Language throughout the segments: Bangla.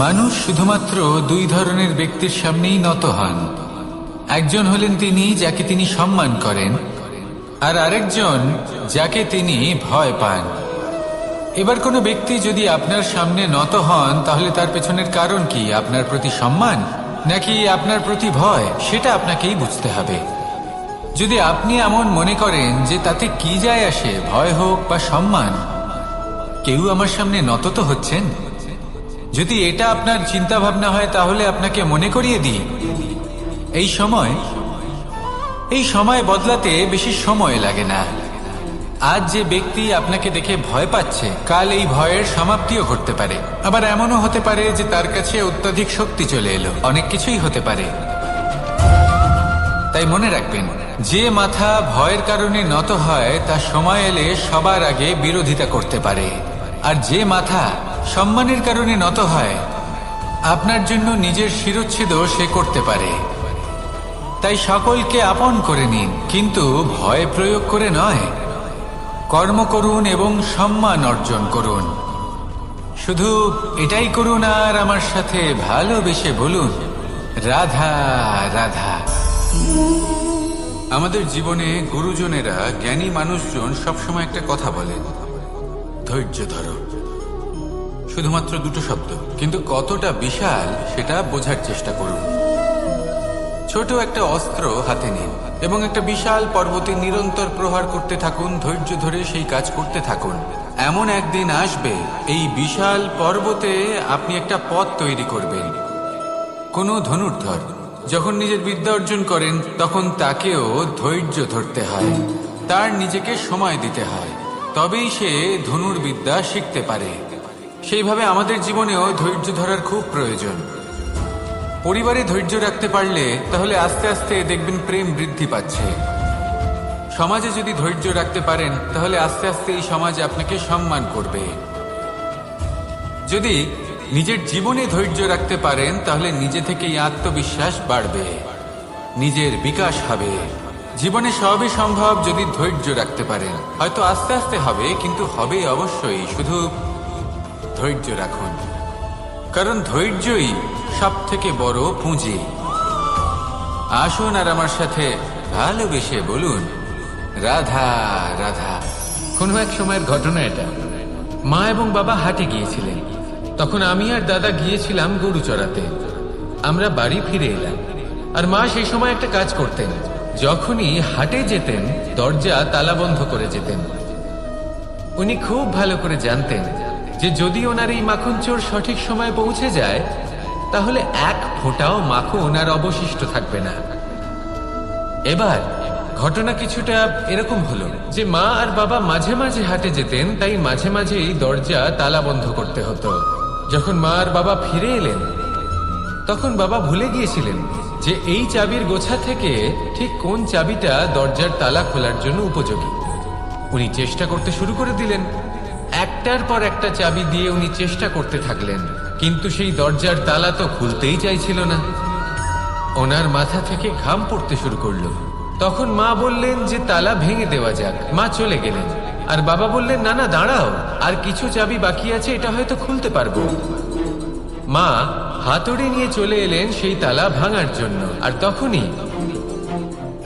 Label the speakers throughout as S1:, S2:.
S1: মানুষ শুধুমাত্র দুই ধরনের ব্যক্তির সামনেই নত হন। একজন হলেন তিনি যাকে তিনি সম্মান করেন, আর আরেকজন যাকে তিনি ভয় পান। এবার কোনো ব্যক্তি যদি আপনার সামনে নত হন, তাহলে তার পেছনের কারণ কি? আপনার প্রতি সম্মান নাকি আপনার প্রতি ভয়? সেটা আপনাকেই বুঝতে হবে। যদি আপনি এমন মনে করেন যে তাতে কি যায় আসে, ভয় হোক বা সম্মান, কেউ আমার সামনে নত তো হচ্ছেন, যদি এটা আপনার চিন্তা ভাবনা হয়, তাহলে আপনাকে মনে করিয়ে দিই, এই সময় বদলাতে বেশি সময় লাগে না। আজ যে ব্যক্তি আপনাকে দেখে ভয় পাচ্ছে, কাল এই ভয়ের সমাপ্তিও ঘটতে পারে। আবার এমনও হতে পারে যে তার কাছে অত্যধিক শক্তি চলে এলো। অনেক কিছুই হতে পারে। তাই মনে রাখবেন, যে মাথা ভয়ের কারণে নত হয় তা সময় এলে সবার আগে বিরোধিতা করতে পারে, আর যে মাথা সম্মানের কারণে নত হয় আপনার জন্য নিজের শিরচ্ছেদও সে করতে পারে। তাই সকলকে আপন করে নিন, কিন্তু ভয় প্রয়োগ করে নয়। কর্ম করুন এবং সম্মান অর্জন করুন। শুধু এটাই করুন আর আমার সাথে ভালোবেসে বলুন, রাধা রাধা। আমাদের জীবনে গুরুজনেরা, জ্ঞানী মানুষজন সবসময় একটা কথা বলেন, ধৈর্য ধরো। শুধুমাত্র দুটো শব্দ, কিন্তু কতটা বিশাল সেটা বোঝার চেষ্টা করুন। ছোট একটা অস্ত্র হাতে নিন এবং একটা বিশাল পর্বতে নিরন্তর প্রহার করতে থাকুন। ধৈর্য ধরে সেই কাজ করতে থাকুন। এমন একদিন আসবে, এই বিশাল পর্বতে আপনি একটা পথ তৈরি করবেন। কোনো ধনুর্ধর যখন নিজের বিদ্যা অর্জন করেন, তখন তাকেও ধৈর্য ধরতে হয়, তার নিজেকে সময় দিতে হয়, তবেই সে ধনুর্বিদ্যা শিখতে পারে। সেইভাবে আমাদের জীবনেও ধৈর্য ধরার খুব প্রয়োজন। পরিবারে ধৈর্য রাখতে পারলে তাহলে আস্তে আস্তে দেখবেন প্রেম বৃদ্ধি পাচ্ছে। সমাজে যদি ধৈর্য রাখতে পারেন, তাহলে আস্তে আস্তে এই সমাজ আপনাকে সম্মান করবে। যদি নিজের জীবনে ধৈর্য রাখতে পারেন, তাহলে নিজে থেকেই আত্মবিশ্বাস বাড়বে, নিজের বিকাশ হবে। জীবনে সবই সম্ভব যদি ধৈর্য রাখতে পারেন। হয়তো আস্তে আস্তে হবে, কিন্তু হবে অবশ্যই। শুধু ধৈর্য রাখুন, কারণ ধৈর্যই সব থেকে বড় পুঁজি। আসুন আর আমার সাথে ভালোবেসে বলুন, রাধা রাধা।
S2: কোনো এক সময়ের ঘটনা এটা। মা এবং বাবা হাটে গিয়েছিলেন। তখন আমি আর দাদা গিয়েছিলাম গরু চড়াতে। আমরা বাড়ি ফিরে এলাম, আর মা সেই সময় একটা কাজ করতেন। যখনই হাটে যেতেন, দরজা তালা বন্ধ করে যেতেন। উনি খুব ভালো করে জানতেন যে যদি ওনার এই মাখন চোর সঠিক সময়ে পৌঁছে যায়, তাহলে এক ফোঁটাও মাখন আর অবশিষ্ট থাকবে না। এবার ঘটনা কিছুটা এরকম হলো যে মা আর বাবা মাঝে মাঝে হাটে যেতেন, তাই মাঝে মাঝেই দরজা তালা বন্ধ করতে হতো। যখন মা আর বাবা ফিরে এলেন, তখন বাবা ভুলে গিয়েছিলেন যে এই চাবির গোছা থেকে ঠিক কোন চাবিটা দরজার তালা খোলার জন্য উপযোগী। উনি চেষ্টা করতে শুরু করে দিলেন। একটার পর একটা চাবি দিয়ে উনি চেষ্টা করতে থাকলেন, কিন্তু সেই দরজার তালা তো খুলতেই চাইছিল না। ওনার মাথা থেকে ঘাম পড়তে শুরু করলো। তখন মা বললেন যে তালা ভেঙে দেওয়া যাক। মা চলে গেলেন, আর বাবা বললেন, না না, দাঁড়াও, আর কিছু চাবি বাকি আছে, এটা হয়তো খুলতে পারবো। মা হাতুড়ি নিয়ে চলে এলেন সেই তালা ভাঙার জন্য, আর তখনই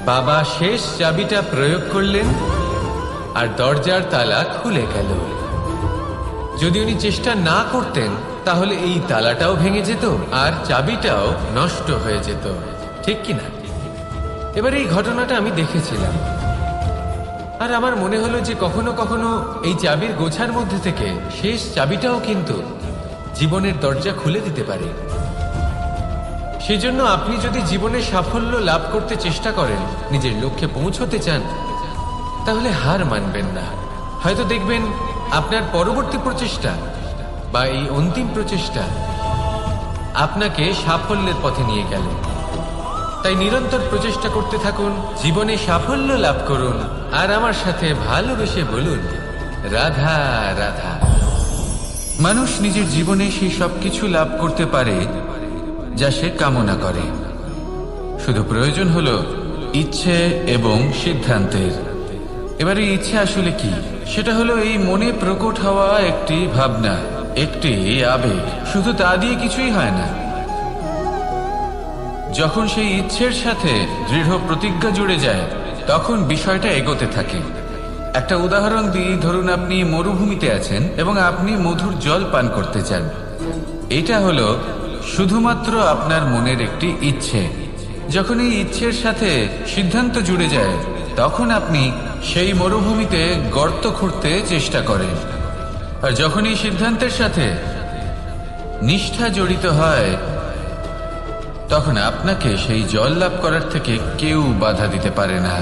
S2: বাবা শেষ চাবিটা প্রয়োগ করলেন, আর দরজার তালা খুলে গেল। যদি উনি চেষ্টা না করতেন, তাহলে এই তালাটাও ভেঙে যেত আর চাবিটাও নষ্ট হয়ে যেত, ঠিক কিনা? এবার এই ঘটনাটা আমি দেখেছিলাম, আর আমার মনে হলো যে কখনো কখনো এই চাবির গোছার মধ্যে থেকে শেষ চাবিটাও কিন্তু জীবনের দরজা খুলে দিতে পারে। সেজন্য আপনি যদি জীবনে সাফল্য লাভ করতে চেষ্টা করেন, নিজের লক্ষ্যে পৌঁছতে চান, তাহলে হার মানবেন না। হয়তো দেখবেন আপনার পরবর্তী প্রচেষ্টা বা এই অন্তিম প্রচেষ্টা আপনাকে সাফল্যের পথে নিয়ে গেল। তাই নিরন্তর প্রচেষ্টা করতে থাকুন, জীবনে সাফল্য লাভ করুন, আর আমার সাথে ভালোবেসে বলুন, রাধা রাধা।
S1: মানুষ নিজের জীবনে সেই সব কিছু লাভ করতে পারে যা সে কামনা করে। শুধু প্রয়োজন হলো ইচ্ছে এবং সিদ্ধান্তের। এবারে ইচ্ছে আসলে কি? সেটা হলো এই মনে প্রকট হওয়া একটি ভাবনা,
S2: একটি আবেগ, শুধু তা দিয়ে কিছুই হয় না। যখন সেই ইচ্ছের সাথে দৃঢ় প্রতিজ্ঞা জুড়ে যায় তখন বিষয়টা এগোতে থাকে। একটা উদাহরণ দিই, ধরুন আপনি মরুভূমিতে আছেন এবং আপনি মধুর জল পান করতে চান। এটা হলো শুধুমাত্র আপনার মনের একটি ইচ্ছে। যখন এই ইচ্ছের সাথে সিদ্ধান্ত জুড়ে যায় তখন আপনি সেই মরুভূমিতে গর্ত খুঁড়তে চেষ্টা করেন। আর যখন এই সিদ্ধান্তের সাথে নিষ্ঠা জড়িত হয় তখন আপনাকে সেই জল লাভ করার থেকে কেউ বাধা দিতে পারে না।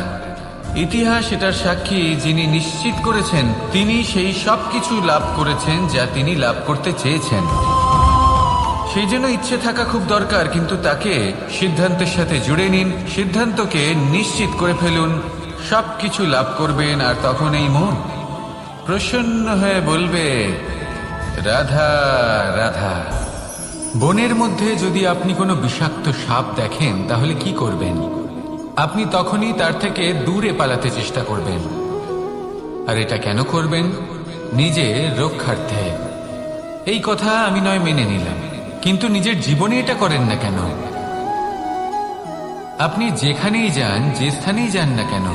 S2: ইতিহাস এটার সাক্ষী, যিনি নিশ্চিত করেছেন তিনি সেই সব কিছু লাভ করেছেন যা তিনি লাভ করতে চেয়েছেন। সেই জন্য ইচ্ছে থাকা খুব দরকার, কিন্তু তাকে সিদ্ধান্তের সাথে জুড়ে নিন, সিদ্ধান্তকে নিশ্চিত করে ফেলুন, সবকিছু লাভ করবেন। আর তখন এই মন প্রসন্ন হয়ে বলবে, রাধা রাধা।
S1: বনের মধ্যে যদি আপনি কোনো বিষাক্ত সাপ দেখেন তাহলে কি করবেন? আপনি তখনই তার থেকে দূরে পালাতে চেষ্টা করবেন। আর এটা কেন করবেন? নিজের রক্ষার্থে। এই কথা আমি নয় মেনে নিলাম, কিন্তু নিজের জীবনে এটা করেন না কেন? আপনি যেখানেই যান, যে স্থানেই যান না কেন,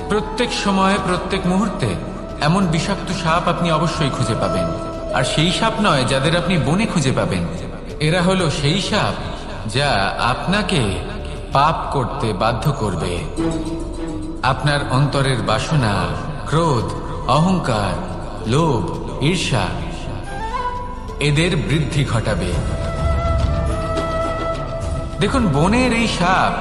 S1: প্রত্যেক সময় প্রত্যেক মুহূর্তে এমন বিষাক্ত সাপ আপনি অবশ্যই খুঁজে পাবেন। আর সেই সাপ নয় যাদের আপনি বনে খুঁজে পাবেন, এরা হলো সেই সাপ যা আপনাকে পাপ করতে বাধ্য করবে। আপনার অন্তরের বাসনা, ক্রোধ, অহংকার, লোভ, ঈর্ষা এদের বৃদ্ধি ঘটাবে। দেখুন, বনের এই সাপ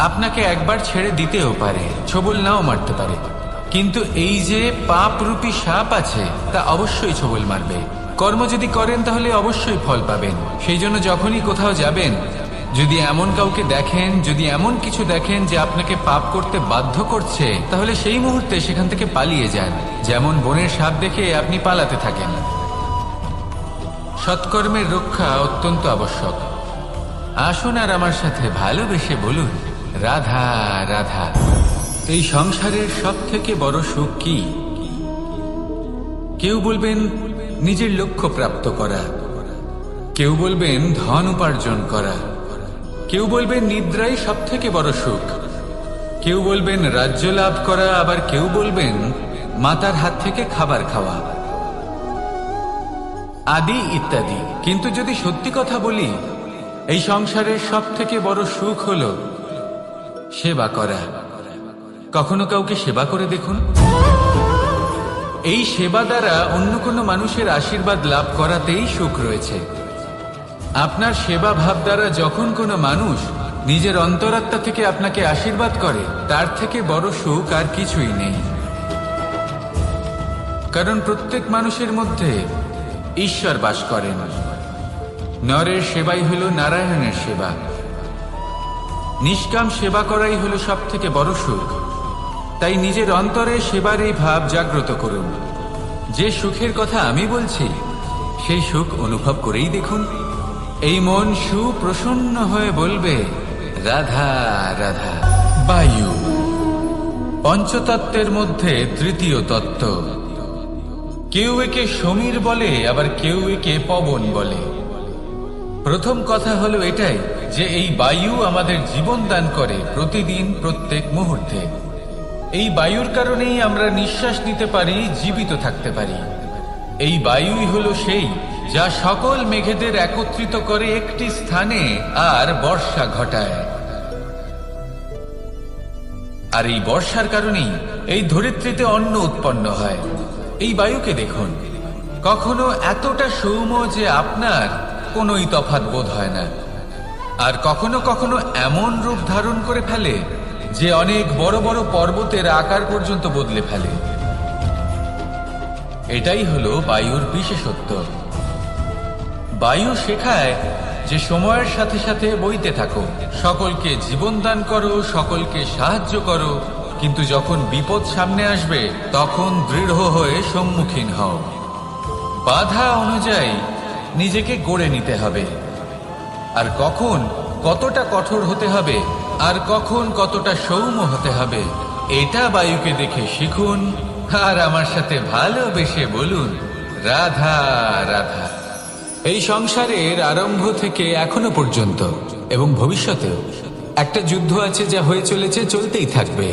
S1: আপনাকে একবার ছেড়ে দিতেও পারে, ছোবল নাও মারতে পারে, কিন্তু এই যে পাপরূপী সাপ আছে তা অবশ্যই ছোবল মারবে। কর্ম যদি করেন তাহলে অবশ্যই ফল পাবেন। সেই জন্য যখনই কোথাও যাবেন, যদি এমন কাউকে দেখেন, যদি এমন কিছু দেখেন যে আপনাকে পাপ করতে বাধ্য করছে, তাহলে সেই মুহূর্তে সেখান থেকে পালিয়ে যান। যেমন বনের সাপ দেখে আপনি পালাতে থাকেন। সৎকর্মের রক্ষা অত্যন্ত আবশ্যক। আসুন আর আমার সাথে ভালোবেসে বলুন, রাধা রাধা। এই সংসারের সব থেকে বড় সুখ কি? কেউ বলবেন নিজের লক্ষ্য প্রাপ্ত করা, কেউ বলবেন ধন উপার্জন করা, কেউ বলবেন নিদ্রাই সব থেকে বড় সুখ, কেউ বলবেন রাজ্য লাভ করা, আবার কেউ বলবেন মাতার হাত থেকে খাবার খাওয়া, আদি ইত্যাদি। কিন্তু যদি সত্যি কথা বলি, এই সংসারের সব থেকে বড় সুখ হলো সেবা করা। কখনো কাউকে সেবা করে দেখুন। এই সেবা দ্বারা অন্য কোনো মানুষের আশীর্বাদ লাভ করাতেই সুখ রয়েছে। আপনার সেবা ভাব দ্বারা যখন কোনো মানুষ নিজের অন্তরাত্মা থেকে আপনাকে আশীর্বাদ করে, তার থেকে বড় সুখ আর কিছুই নেই। কারণ প্রত্যেক মানুষের মধ্যে ঈশ্বর বাস করেন। নরের সেবাই হলো নারায়ণের সেবা। নিষ্কাম সেবা করাই হলো সব থেকে বড় সুখ। তাই নিজের অন্তরে সেবার এই ভাব জাগ্রত করুন। যে সুখের কথা আমি বলছি, সেই সুখ অনুভব করেই দেখুন। এই মন সুপ্রসন্ন হয়ে বলবে, রাধা রাধা। বায়ু পঞ্চতত্ত্বের মধ্যে তৃতীয় তত্ত্ব। কেউ একে সমীর বলে, আবার কেউ একে পবন বলে। প্রথম কথা হলো এটাই যে এই বায়ু আমাদের জীবন দান করে প্রতিদিন, প্রত্যেক মুহূর্তে। এই বায়ুর কারণেই আমরা নিঃশ্বাস নিতে পারি, জীবিত থাকতে পারি। এই বায়ুই হলো সেই যা সকল মেঘেদের একত্রিত করে একটি স্থানে আর বর্ষা ঘটায়। আর এই বর্ষার কারণেই এই ধরিত্রীতে অন্ন উৎপন্ন হয়। এই বায়ুকে দেখুন, কখনো এতটা সৌম্য যে আপনার কোনোই তফাৎ বোধ হয় না, আর কখনো কখনো এমন রূপ ধারণ করে ফেলে যে অনেক বড় বড় পর্বতের আকার পর্যন্ত বদলে ফেলে। এটাই হলো বায়ুর বিশেষত্ব। বায়ু শেখায় যে সময়ের সাথে সাথে বইতে থাকো, সকলকে জীবন দান করো, সকলকে সাহায্য করো, কিন্তু যখন বিপদ সামনে আসবে তখন দৃঢ় হয়ে সম্মুখীন হও। বাধা অনুযায়ী নিজেকে গড়ে নিতে হবে। আর কখন কতটা কঠোর হতে হবে আর কখন কতটা সৌম্য হতে হবে, এটা বায়ুকে দেখে শিখুন। আর আমার সাথে ভালোবেসে বলুন,
S2: রাধা রাধা। এই সংসারের আরম্ভ থেকে এখনো পর্যন্ত এবং ভবিষ্যতেও একটা যুদ্ধ আছে, যা হয়ে চলেছে, চলতেই থাকবে।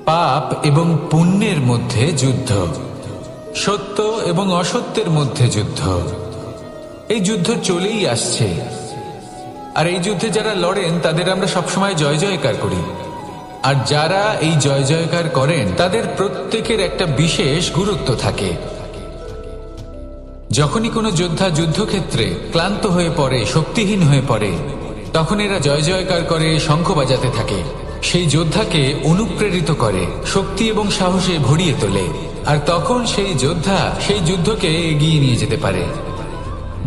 S2: পাপ এবং পুণ্যের মধ্যে যুদ্ধ, সত্য এবং অসত্যের মধ্যে যুদ্ধ। এই যুদ্ধ চলেই আসছে, আর এই যুদ্ধে যারা লড়েন তাদের আমরা সবসময় জয় জয়কার করি। আর যারা এই জয় জয়কার করেন তাদের প্রত্যেকের একটা বিশেষ গুরুত্ব থাকে। যখনই কোনো যোদ্ধা যুদ্ধক্ষেত্রে ক্লান্ত হয়ে পড়ে, শক্তিহীন হয়ে পড়ে, তখন এরা জয় জয়কার করে, শঙ্খ বাজাতে থাকে, সেই যোদ্ধাকে অনুপ্রেরিত করে, শক্তি এবং সাহসে ভরিয়ে তোলে। আর তখন সেই যোদ্ধা সেই যুদ্ধকে এগিয়ে নিয়ে যেতে পারে।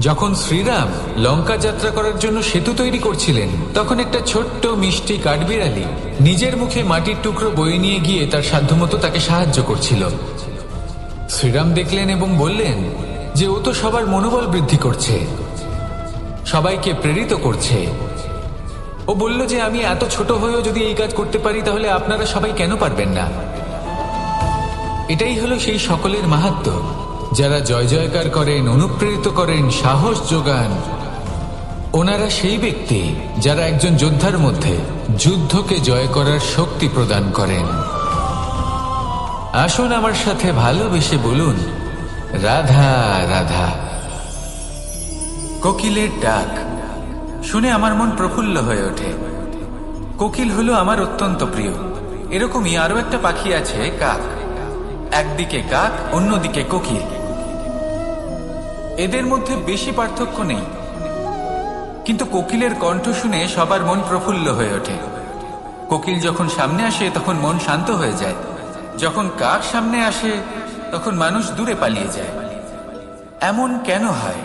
S2: যখন শ্রীরাম লঙ্কা যাত্রা করার জন্য সেতু তৈরি করছিলেন, তখন একটা ছোট্ট মিষ্টি কাঠবিড়ালি নিজের মুখে মাটির টুকরো বয়ে নিয়ে গিয়ে তার সাধ্যমতো তাকে সাহায্য করছিল। শ্রীরাম দেখলেন এবং বললেন যে ও তো সবার মনোবল বৃদ্ধি করছে, সবাইকে প্রেরিত করছে। ও বলল যে আমি এত ছোট হয়েও যদি এই কাজ করতে পারি, তাহলে আপনারা সবাই কেন পারবেন না? এটাই হলো সেই সকলের মাহাত্ম্য, যারা জয় জয়কার করেন, অনুপ্রেরিত করেন, সাহস যোগান। ওনারা সেই ব্যক্তি যারা একজন যোদ্ধার মধ্যে যুদ্ধকে জয় করার শক্তি প্রদান করেন। আসুন আমার সাথে ভালোবেসে বলুন, রাধা রাধা।
S1: কোকিলের ডাক শুনে আমার মন প্রফুল্ল হয়ে ওঠে। কোকিল হলো আমার অত্যন্ত প্রিয়। এরকমই আরো একটা পাখি আছে, কাক। একদিকে কাক, অন্যদিকে কোকিল। এদের মধ্যে বেশি পার্থক্য নেই, কিন্তু কোকিলের কণ্ঠ শুনে সবার মন প্রফুল্ল হয়ে ওঠে। কোকিল যখন সামনে আসে তখন মন শান্ত হয়ে যায়। যখন কাক সামনে আসে তখন মানুষ দূরে পালিয়ে যায়। এমন কেন হয়?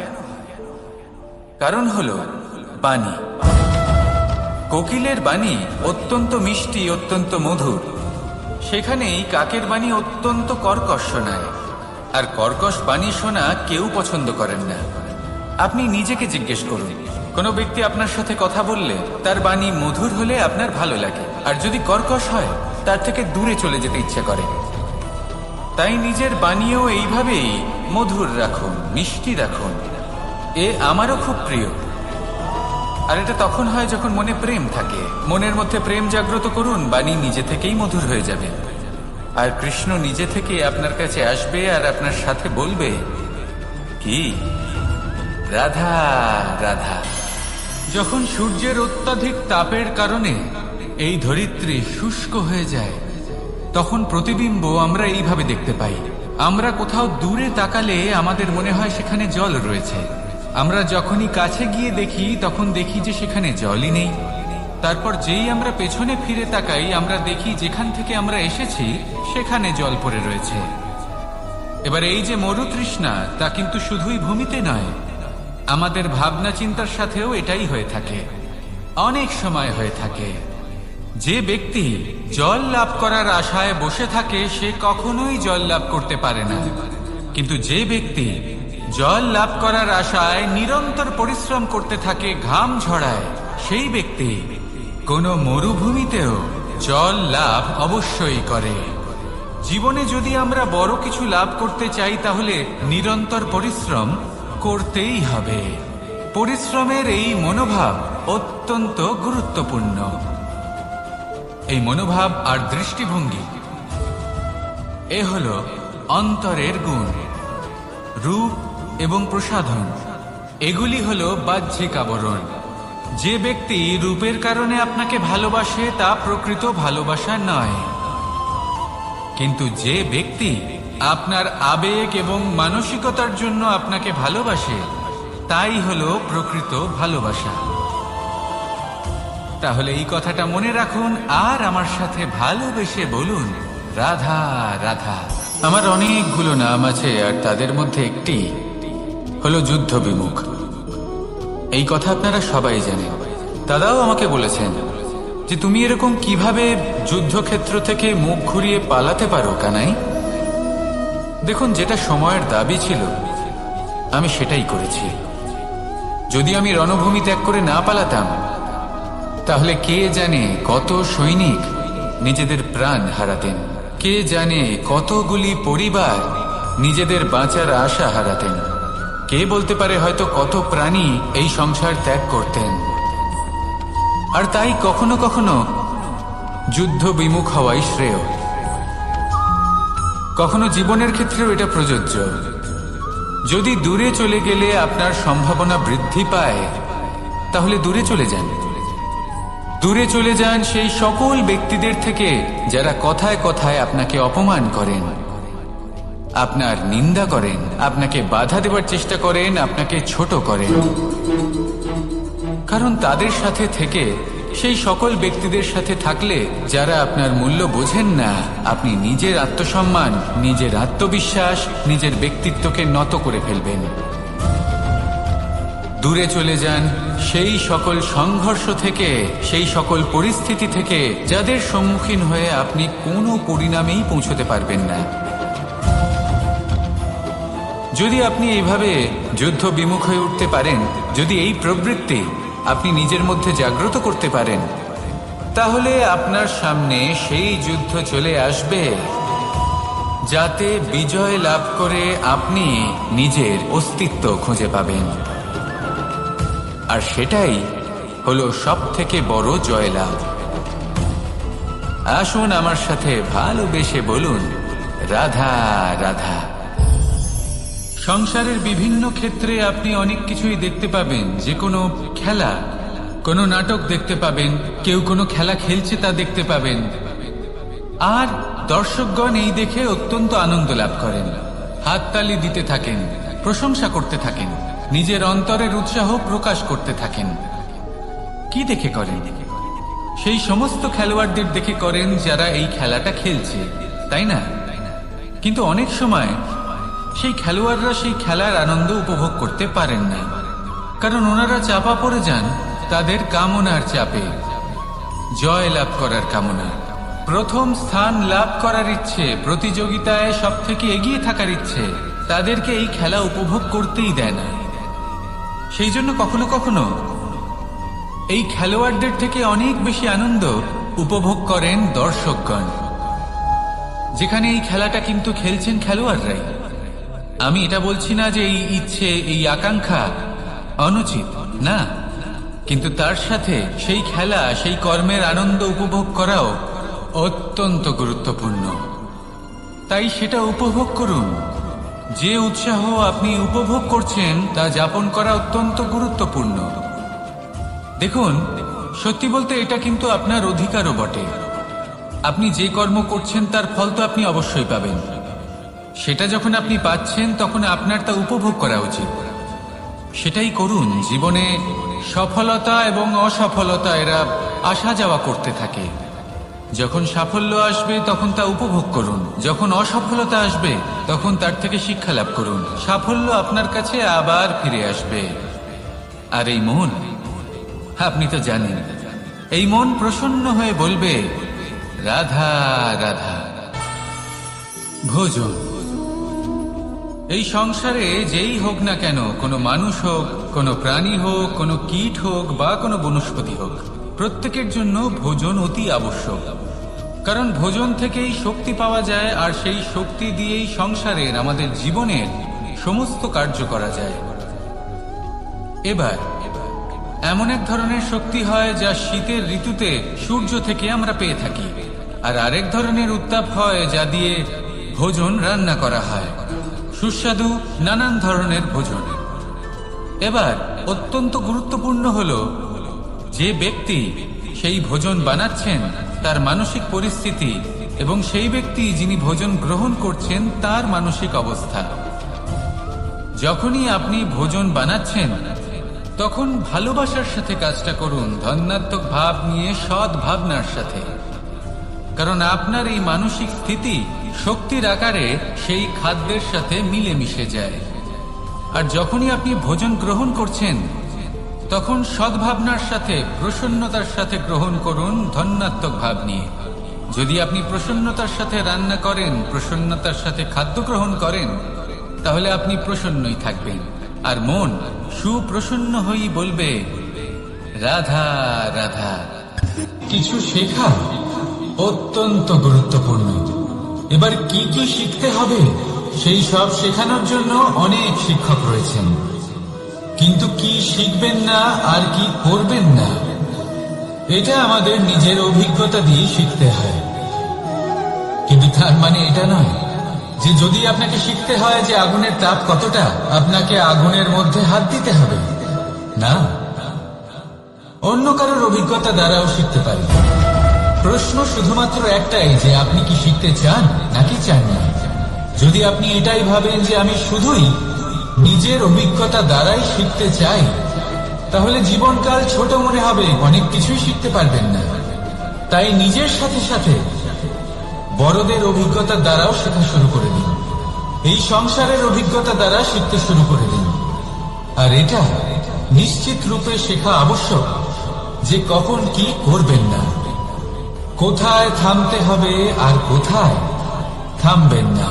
S1: কারণ হলো বাণী। কোকিলের বাণী অত্যন্ত মিষ্টি, অত্যন্ত মধুর। সেখানেই কাকের বাণী অত্যন্ত কর্কশ শোনায়, আর কর্কশ বাণী শোনা কেউ পছন্দ করেন না। আপনি নিজেকে জিজ্ঞেস করুন, কোনো ব্যক্তি আপনার সাথে কথা বললে তার বাণী মধুর হলে আপনার ভালো লাগে, আর যদি কর্কশ হয় তার থেকে দূরে চলে যেতে ইচ্ছে করে। তাই নিজের বাণীও এইভাবেই মধুর রাখুন, মিষ্টি রাখুন। এ আমারও খুব প্রিয়। আর এটা তখন হয় যখন মনে প্রেম থাকে। মনের মধ্যে প্রেম জাগ্রত করুন, বাণী নিজে থেকেই মধুর হয়ে যাবে। আর কৃষ্ণ নিজে থেকে আপনার কাছে আসবে আর আপনার সাথে বলবে, কি রাধা রাধা। যখন সূর্যের অত্যাধিক তাপের কারণে এই ধরিত্রী শুষ্ক হয়ে যায়, তখন প্রতিবিম্ব আমরা এইভাবে দেখতে পাই। আমরা কোথাও দূরে তাকালে আমাদের মনে হয় সেখানে জল রয়েছে। আমরা যখনই কাছে গিয়ে দেখি তখন দেখি যে সেখানে জলই নেই। তারপর যেই আমরা পেছনে ফিরে তাকাই, আমরা দেখি যেখান থেকে আমরা এসেছি সেখানে জল পড়ে রয়েছে। এবার এই যে মরুতৃষ্ণা, তা কিন্তু শুধুই ভূমিতে নয়, আমাদের ভাবনা চিন্তার সাথেও এটাই হয়ে থাকে, অনেক সময় হয়ে থাকে। যে ব্যক্তি জল লাভ করার আশায় বসে থাকে সে কখনোই জল লাভ করতে পারে না। কিন্তু যে ব্যক্তি জল লাভ করার আশায় নিরন্তর পরিশ্রম করতে থাকে, ঘাম ঝরায়, সেই ব্যক্তি কোনো মরুভূমিতেও জল লাভ অবশ্যই করে। জীবনে যদি আমরা বড় কিছু লাভ করতে চাই, তাহলে নিরন্তর পরিশ্রম করতেই হবে। পরিশ্রমের এই মনোভাব অত্যন্ত গুরুত্বপূর্ণ। এই মনোভাব আর দৃষ্টিভঙ্গি, এ হলো অন্তরের গুণ। রূপ এবং প্রসাধন, এগুলি হলো বাহ্যিক আবরণ। যে ব্যক্তি রূপের কারণে আপনাকে ভালোবাসে তা প্রকৃত ভালোবাসা নয়। কিন্তু যে ব্যক্তি আপনার আবেগ এবং মানসিকতার জন্য আপনাকে ভালোবাসে, তাই হলো প্রকৃত ভালোবাসা। তাহলে এই কথাটা মনে রাখুন আর আমার সাথে ভালোবেসে বলুন, রাধা রাধা। আমার অনেকগুলো নাম আছে, আর তাদের মধ্যে একটি হলো যুদ্ধ বিমুখ। এই কথা আপনারা সবাই জানেন। দাদাও আমাকে বলেছেন যে তুমি এরকম কিভাবে যুদ্ধক্ষেত্র থেকে মুখ ঘুরিয়ে পালাতে পারো কানাই। দেখুন, যেটা সময়ের দাবি ছিল আমি সেটাই করেছি। যদি আমি রণভূমি ত্যাগ করে না পালাতাম, তাহলে কে জানে কত সৈনিক নিজেদের প্রাণ হারাতেন, কে জানে কতগুলি পরিবার নিজেদের বাঁচার আশা হারাতেন। কে বলতে পারে হয়তো কত প্রাণী এই সংসার ত্যাগ করতেন। আর তাই কখনো কখনো যুদ্ধ বিমুখ হওয়াই শ্রেয়। কখনো জীবনের ক্ষেত্রেও এটা প্রযোজ্য। যদি দূরে চলে গেলে আপনার সম্ভাবনা বৃদ্ধি পায়, তাহলে দূরে চলে যান। দূরে চলে যান সেই সকল ব্যক্তিদের থেকে যারা কথায় কথায় আপনাকে অপমান করেন, আপনার নিন্দা করেন, আপনাকে বাধা দেওয়ার চেষ্টা করেন, আপনাকে ছোট করেন। কারণ তাদের সাথে থেকে, সেই সকল ব্যক্তিদের সাথে থাকলে যারা আপনার মূল্য বোঝেন না, আপনি নিজের আত্মসম্মান, নিজের আত্মবিশ্বাস, নিজের ব্যক্তিত্বকে নত করে ফেলবেন। দূরে চলে যান সেই সকল সংঘর্ষ থেকে, সেই সকল পরিস্থিতি থেকে যাদের সম্মুখীন হয়ে আপনি কোনো পরিণামেই পৌঁছতে পারবেন না। যদি আপনি এইভাবে যুদ্ধ বিমুখ হয়ে উঠতে পারেন, যদি এই প্রবৃত্তি আপনি নিজের মধ্যে জাগ্রত করতে পারেন, তাহলে আপনার সামনে সেই যুদ্ধ চলে আসবে যাতে বিজয় লাভ করে আপনি নিজের অস্তিত্ব খুঁজে পাবেন। আর সেটাই হলো সবথেকে বড় জয়লাভ। আসুন আমার সাথে ভালোবেসে বলুন, রাধা রাধা। সংসারের বিভিন্ন ক্ষেত্রে আপনি অনেক কিছুই দেখতে পাবেন। যে কোনো খেলা, কোনো নাটক দেখতে পাবেন, কেউ কোনো খেলা খেলছে তা দেখতে পাবেন। আর দর্শকগণ এই দেখে অত্যন্ত আনন্দ লাভ করেন, হাততালি দিতে থাকেন, প্রশংসা করতে থাকেন, নিজের অন্তরের উৎসাহ প্রকাশ করতে থাকেন। কি দেখে করেন? সেই সমস্ত খেলোয়াড়দের দেখে করেন যারা এই খেলাটা খেলছে, তাই না? কিন্তু অনেক সময় সেই খেলোয়াড়রা সেই খেলার আনন্দ উপভোগ করতে পারেন না, কারণ ওনারা চাপা পড়ে যান তাদের কামনার চাপে। জয় লাভ করার কামনা, প্রথম স্থান লাভ করার ইচ্ছে, প্রতিযোগিতায় সব থেকে এগিয়ে থাকার ইচ্ছে তাদেরকে এই খেলা উপভোগ করতেই দেয় না। সেই জন্য কখনো কখনো এই খেলোয়াড়দের থেকে অনেক বেশি আনন্দ উপভোগ করেন দর্শকগণ, যেখানে এই খেলাটা কিন্তু খেলছেন খেলোয়াড়রাই। আমি এটা বলছি না যে এই ইচ্ছে, এই আকাঙ্ক্ষা অনুচিত না, কিন্তু তার সাথে সেই খেলা, সেই কর্মের আনন্দ উপভোগ করাও অত্যন্ত গুরুত্বপূর্ণ। তাই সেটা উপভোগ করুন। যে উৎসাহ আপনি উপভোগ করছেন তা যাপন করা অত্যন্ত গুরুত্বপূর্ণ। দেখুন, সত্যি বলতে এটা কিন্তু আপনার অধিকারও বটে। আপনি যে কর্ম করছেন তার ফল তো আপনি অবশ্যই পাবেন। সেটা যখন আপনি পাচ্ছেন তখন আপনার তা উপভোগ করা উচিত। সেটাই করুন। জীবনে সফলতা এবং অসফলতা এরা আসা যাওয়া করতে থাকে। যখন সাফল্য আসবে তখন তা উপভোগ করুন, যখন অসফলতা আসবে তখন তার থেকে শিক্ষা লাভ করুন। সাফল্য আপনার কাছে আবার ফিরে আসবে। আর এই মন, আপনি তো জানেন, এই মন প্রসন্ন হয়ে বলবে, রাধা রাধা। ভোজন, এই সংসারে যেই হোক না কেন, কোনো মানুষ হোক, কোনো প্রাণী হোক, কোনো কীট হোক বা কোনো বনস্পতি হোক, প্রত্যেকের জন্য ভোজন অতি আবশ্যক। কারণ ভোজন থেকেই শক্তি পাওয়া যায়, আর সেই শক্তি দিয়েই সংসারের, আমাদের জীবনের সমস্ত কার্য করা যায়। এবার এমন এক ধরনের শক্তি হয় যা শীতের ঋতুতে সূর্য থেকে আমরা পেয়ে থাকি, আর আরেক ধরনের উত্তাপ হয় যা দিয়ে ভোজন রান্না করা হয়, সুস্বাদু নানান ধরনের ভোজন। এবার অত্যন্ত গুরুত্বপূর্ণ হলো যে ব্যক্তি সেই ভোজন বানাচ্ছেন তার মানসিক পরিস্থিতি এবং সেই ব্যক্তি যিনি ভোজন গ্রহণ করছেন তার মানসিক অবস্থা। যখনই আপনি ভোজন বানাচ্ছেন তখন ভালোবাসার সাথে কাজটা করুন, ধন্যাত্মক ভাব নিয়ে, সৎ ভাবনার সাথে। কারণ আপনার এই মানসিক স্থিতি শক্তির আকারে সেই খাদ্যের সাথে মিলেমিশে যায়। আর যখনই আপনি ভোজন গ্রহণ করছেন তখন সদ্ভাবনার সাথে, প্রসন্নতার সাথে গ্রহণ করুন, ধন্যাত্মক ভাব নিয়ে। যদি আপনি প্রসন্নতার সাথে রান্না করেন, প্রসন্নতার সাথে খাদ্য গ্রহণ করেন, তাহলে আপনি প্রসন্নই থাকবেন। আর মন সুপ্রসন্ন হয়েই বলবে, রাধা রাধা। কিছু শেখা অত্যন্ত গুরুত্বপূর্ণ। এবার কি কি শিখতে হবে সেই সব শেখানোর জন্য অনেক শিক্ষক রয়েছেন, কিন্তু কি শিখবেন না আর কি করবেন না এটা আমাদের নিজের অভিজ্ঞতা দিয়ে শিখতে হয়। কিন্তু তার মানে এটা নয় যে যদি আপনাকে শিখতে হয় যে আগুনের তাপ কতটা, আপনাকে আগুনের মধ্যে হাত দিতে হবে না। অন্য কারোর অভিজ্ঞতা দ্বারাও শিখতে পারি। প্রশ্ন শুধুমাত্র একটাই যে আপনি কি শিখতে চান নাকি চান না। যদি আপনি এটাই ভাবেন যে আমি শুধুই নিজের অভিজ্ঞতা দ্বারাই শিখতে চাই, তাহলে জীবনকাল ছোট মনে হবে, অনেক কিছুই শিখতে পারবেন না। তাই নিজের সাথে সাথে বড়দের অভিজ্ঞতা দ্বারাও শেখা শুরু করে দিন। এই সংসারের অভিজ্ঞতা দ্বারা শিখতে শুরু করে দিন। আর এটা নিশ্চিত রূপে শেখা আবশ্যক যে কখন কি করবেন না, কোথায় থামতে হবে আর কোথায় থামবেন না।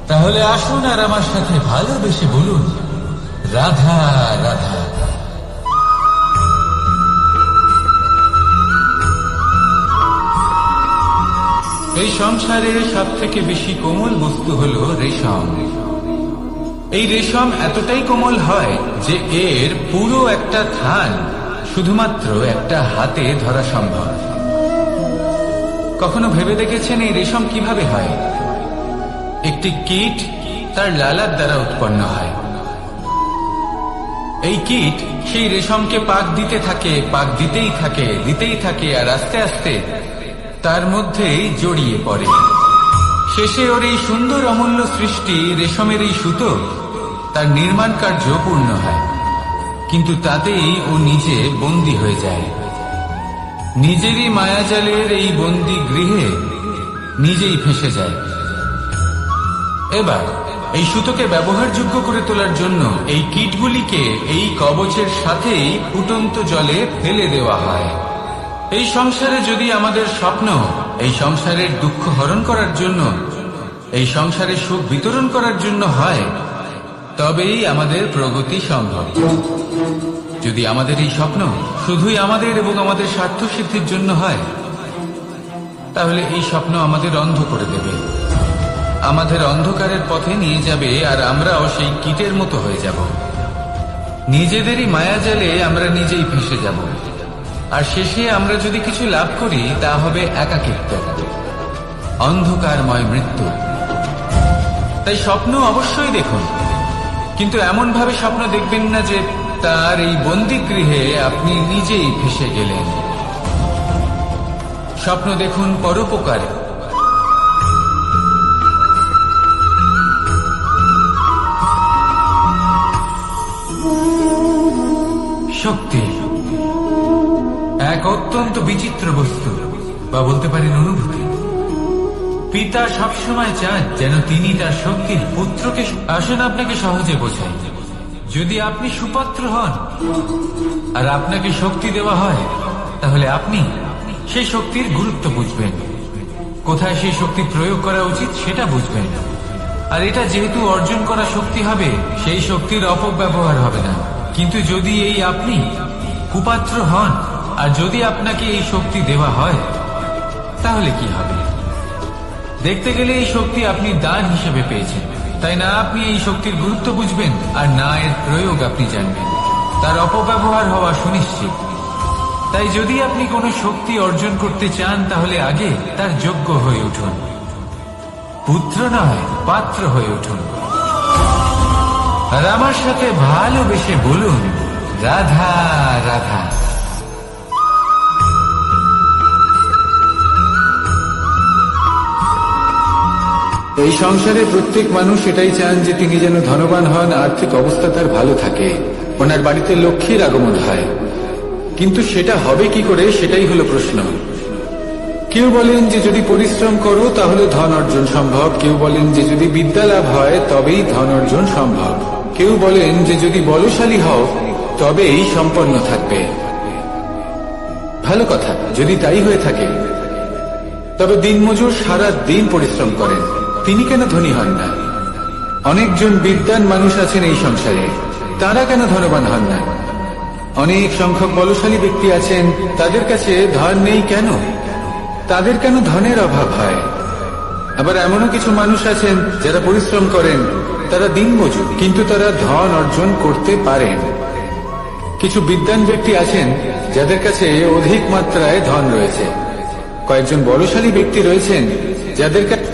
S1: তাহলে আসুন আর আমার সাথে ভালোবেসে বলুন, রাধা রাধা। এই সংসারে সব থেকে বেশি কোমল বস্তু হলো রেশম। এই রেশম এতটাই কোমল হয় যে এর পুরো একটা থান শুধুমাত্র একটা হাতে ধরা সম্ভব। কখনো ভেবে দেখেছেন এই রেশম কিভাবে হয়? একটি কীট তার লালার দ্বারা উৎপন্ন হয়। এই কীট সেই রেশমকে পাক দিতে থাকে, পাক দিতেই থাকে আর আস্তে আস্তে তার মধ্যেই জড়িয়ে পড়ে। শেষে ওর এই সুন্দর অমূল্য সৃষ্টি রেশমের এই সুতো তার নির্মাণ কার্য পূর্ণ হয়, কিন্তু তাতেই ও নিজে বন্দী হয়ে যায়। নিজেরই মায়াজালের এই বন্দী গৃহে নিজেই ফেঁসে যায়। এবার এই সুতোকে ব্যবহারযোগ্য করে তোলার জন্য এই কীটগুলিকে এই কবচের সাথেই ফুটন্ত জলে ফেলে দেওয়া হয়। এই সংসারে যদি আমাদের স্বপ্ন এই সংসারের দুঃখ হরণ করার জন্য, এই সংসারে সুখ বিতরণ করার জন্য হয়, তবেই আমাদের প্রগতি সম্ভব। যদি আমাদের এই স্বপ্ন শুধুই আমাদের এবং আমাদের স্বার্থ সিদ্ধির জন্য হয়, তাহলে এই স্বপ্ন আমাদের অন্ধ করে দেবে, আমাদের অন্ধকারের পথে নিয়ে যাবে, আর আমরাও সেই কীটের মতো হয়ে যাব। নিজেদেরই মায়াজালে আমরা নিজেই ফেঁসে যাব, আর শেষে আমরা যদি কিছু লাভ করি তা হবে একাকিত্ব, অন্ধকারময় মৃত্যু। তাই স্বপ্ন অবশ্যই দেখুন, কিন্তু এমন ভাবে স্বপ্ন দেখবেন না যে তার এই বন্দিগৃহে আপনি নিজেই ফেঁসে গেলেন। স্বপ্ন দেখুন পরোপকারে। শক্তি এক অত্যন্ত বিচিত্র বস্তু, বা বলতে পারেন অনুভূতি। পিতা সবসময় চান যেন তিনি তার শক্তির পুত্রকে। আসুন আপনাকে সহজে বোঝাই। যদি আপনি সুপাত্র হন আর আপনাকে শক্তি দেওয়া হয়, তাহলে আপনি সেই শক্তির গুরুত্ব বুঝবেন, কোথায় সেই শক্তি প্রয়োগ করা উচিত সেটা বুঝবেন। আর এটা যেহেতু অর্জন করা শক্তি হবে, সেই শক্তির অপব্যবহার হবে না। কিন্তু যদি এই আপনি কুপাত্র হন আর যদি আপনাকে এই শক্তি দেওয়া হয়, তাহলে কি হবে? দেখতে গেলে এই শক্তি আপনি দান হিসেবে পেয়েছেন, তাই না আপনি এই শক্তির গুরুত্ব বুঝবেন, আর না এর প্রয়োগ আপনি জানবেন। তার অপব্যবহার হওয়া সুনিশ্চিত। তাই যদি আপনি কোনো শক্তি অর্জন করতে চান, তাহলে আগে তার যোগ্য হয়ে উঠুন, পুত্র নয় পাত্র হয়ে উঠুন। আর আমার সাথে ভালোবেসে বলুন, রাধা রাধা।
S3: এই সংসারে প্রত্যেক মানুষ এটাই চান যে তিনি যেন ধনবান হন, আর্থিক অবস্থা তার ভালো থাকে, ওনার বাড়িতে লক্ষ্মীর আগমন হয়। কিন্তু সেটা হবে কি করে, সেটাই হলো প্রশ্ন। কেউ বলেন যে যদি পরিশ্রম করো তাহলে ধন অর্জন সম্ভব, কেউ বলেন যে যদি বিদ্যা লাভ হয় তবেই ধন অর্জন সম্ভব, কেউ বলেন যে যদি বলশালী হও তবেই সম্পন্ন থাকবে। ভালো কথা, যদি তাই হয়ে থাকে, তবে দিনমজুর সারা দিন পরিশ্রম করেন, তিনি কেন ধনী হন না? অনেকজন বিদ্বান মানুষ আছেন এই সংসারে, তারা কেন ধনবান হন না? অনেক সংখ্যক বলশালী ব্যক্তি আছেন, তাদের কাছে ধন নেই কেন? তাদের কেন ধনের অভাব হয়? আবার এমনও কিছু মানুষ আছেন যারা পরিশ্রম করেন, তারা দিনমজুর, কিন্তু তারা ধন অর্জন করতে পারেন। কিছু বিদ্বান ব্যক্তি আছেন যাদের কাছে অধিক মাত্রায় ধন রয়েছে। কয়েকজন বলশালী ব্যক্তি রয়েছেন যাদের কাছে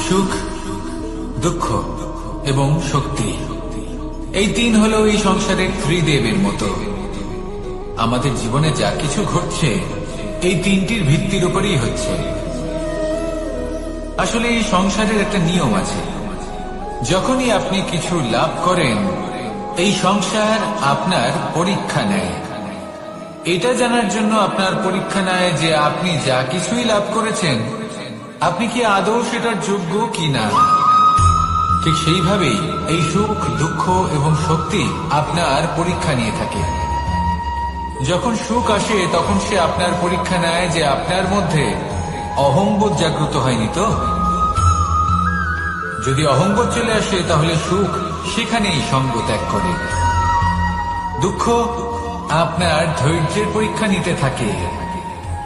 S1: সুখ, দুঃখ এবং শক্তি, এই তিন হলো এই সংসারের ত্রিদেবের মতো। আমাদের জীবনে যা কিছু ঘটছে এই তিনটির ভিত্তির উপরেই হচ্ছে। আসলে এই সংসারের একটা নিয়ম আছে, যখনই আপনি কিছু লাভ করেন এই সংসার আপনার পরীক্ষা নেয়। এটা জানার জন্য আপনার পরীক্ষা নেয় যে আপনি যা কিছুই লাভ করেছেন আপনি কি আদৌ সেটার যোগ্য কি না। ঠিক সেইভাবেই এই সুখ, দুঃখ এবং শক্তি আপনার পরীক্ষা নিয়ে থাকে। যখন সুখ আসে তখন সে আপনার পরীক্ষা নেয় যে আপনার মধ্যে অহংবোধ জাগ্রত হয়নি তো। যদি অহংবোধ চলে আসে তাহলে সুখ সেখানেই সঙ্গ ত্যাগ করে। দুঃখ আপনার ধৈর্যের পরীক্ষা নিতে থাকে,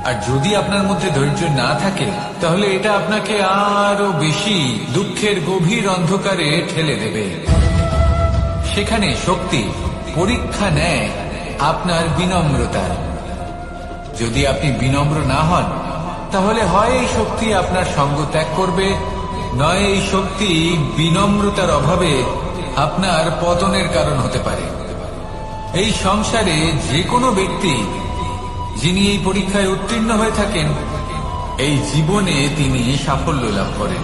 S1: আর যদি আপনার মধ্যে ধৈর্য না থাকে তাহলে এটা আপনাকে আরো বেশি দুঃখের গভীর অন্ধকারে ঠেলে দেবে। সেখানে শক্তি পরীক্ষা নেয় আপনার বিনম্রতার। যদি আপনি বিনম্র না হন তাহলে হয় এই শক্তি আপনার সঙ্গ ত্যাগ করবে, নয় এই শক্তি বিনম্রতার অভাবে আপনার পতনের কারণ হতে পারে। এই সংসারে যে কোনো ব্যক্তি যিনি এই পরীক্ষায় উত্তীর্ণ হয়ে থাকেন এই জীবনে তিনি সাফল্য লাভ করেন।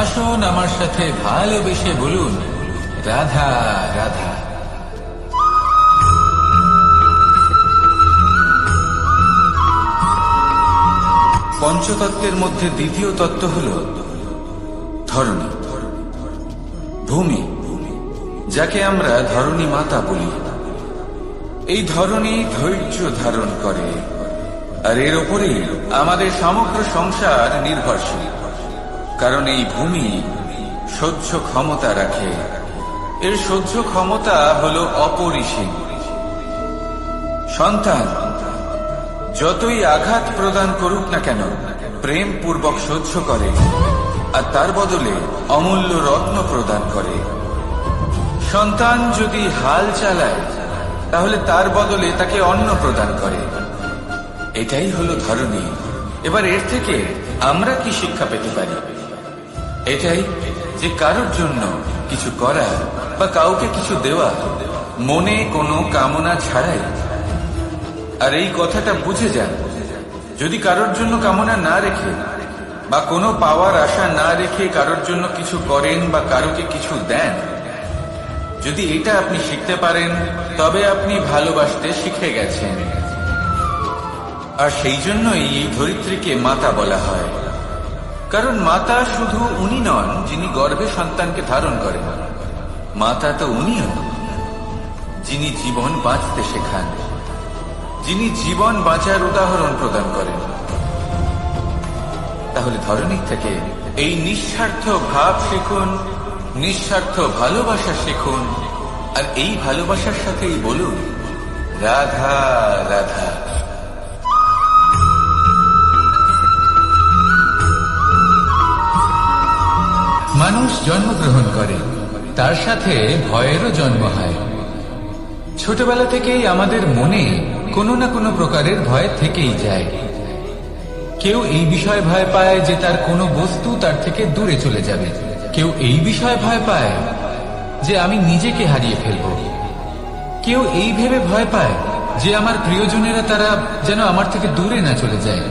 S1: আসুন আমার সাথে ভালোবেসে বলুন, রাধা রাধা। পঞ্চতত্ত্বের মধ্যে দ্বিতীয় তত্ত্ব হল ধরণী, ভূমি, যাকে আমরা ধরণী মাতা বলি। এই ধরণী ধৈর্য ধারণ করে, আর এর ওপরেই আমাদের সমগ্র সংসার নির্ভরশীল। কারণ এই ভূমি সহ্য ক্ষমতা রাখে, এর সহ্য ক্ষমতা হল অপরিসীম। সন্তান যতই আঘাত প্রদান করুক না কেন প্রেম পূর্বক সহ্য করে, আর তার বদলে অমূল্য রত্ন প্রদান করে। সন্তান যদি হাল চালায় তাহলে তার বদলে তাকে অন্ন প্রদান করে। এটাই হলো ধরণী। এবার এর থেকে আমরা কি শিক্ষা পেতে পারি? এটাই যে কারোর জন্য কিছু করা বা কাউকে কিছু দেওয়া মনে কোনো কামনা ছাড়াই। আর এই কথাটা বুঝে যান, যদি কারোর জন্য কামনা না রেখে বা কোনো পাওয়ার আশা না রেখে কারোর জন্য কিছু করেন বা কারোকে কিছু দেন, যদি এটা আপনি শিখতে পারেন তবে আপনি ভালোবাসতে শিখে গেছেন। আর সেই জন্যই এই ধরিত্রীকে মাতা বলা হয়। কারণ মাতা শুধু উনি নন যিনি গর্ভে সন্তানকে ধারণ করেন, মাতা তো উনিও যিনি জীবন বাঁচতে শেখান, যিনি জীবন বাঁচার উদাহরণ প্রদান করেন। তাহলে ধরণীর থেকে এই নিঃস্বার্থ ভাব শিখুন, নিঃস্বার্থ ভালোবাসা শিখুন, আর এই ভালোবাসার সাথেই বলুন, রাধা রাধা।
S2: মানুষ জন্মগ্রহণ করে, তার সাথে ভয়েরও জন্ম হয়। ছোটবেলা থেকেই আমাদের মনে কোনো না কোনো প্রকারের ভয় থেকেই যায়। কেউ এই বিষয়ে ভয় পায় যে তার কোনো বস্তু তার থেকে দূরে চলে যাবে, কেউ এই বিষয়ে ভয় পায় যে আমি নিজেকে হারিয়ে ফেলব, কেউ এই ভেবে ভয় পায় যে আমার প্রিয়জনেরা তারা যেন আমার থেকে দূরে না চলে যায়,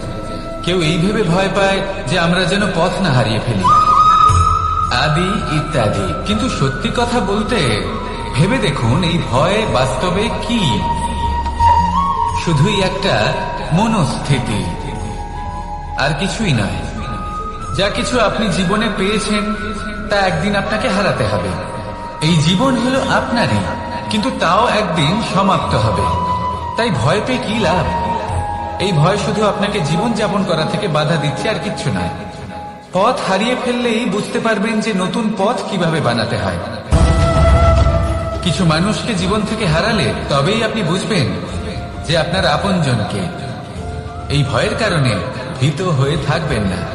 S2: কেউ এই ভেবে ভয় পায় যে আমরা যেন পথ না হারিয়ে ফেলি, আদি ইত্যাদি। কিন্তু সত্যি কথা বলতে ভেবে দেখুন এই ভয় বাস্তবে কি? শুধুই একটা মনস্থিতি, আর কিছুই নয়। যা কিছু আপনি জীবনে পেয়েছেন তা একদিন আপনাকে হারাতে হবে। এই জীবন হলো আপনারই, কিন্তু তাও একদিন সমাপ্ত হবে। তাই ভয় পেয়ে কি লাভ? এই ভয় শুধু আপনাকে জীবন যাপন করা থেকে বাধা দিচ্ছে, আর কিচ্ছু নয়। পথ হারিয়ে ফেললেই বুঝতে পারবেন যে নতুন পথ কিভাবে বানাতে হয়। কিছু মানুষকে জীবন থেকে হারালে তবেই আপনি বুঝবেন যে আপনার আপনজনকে। এই ভয়ের কারণে ভীত হয়ে থাকবেন না।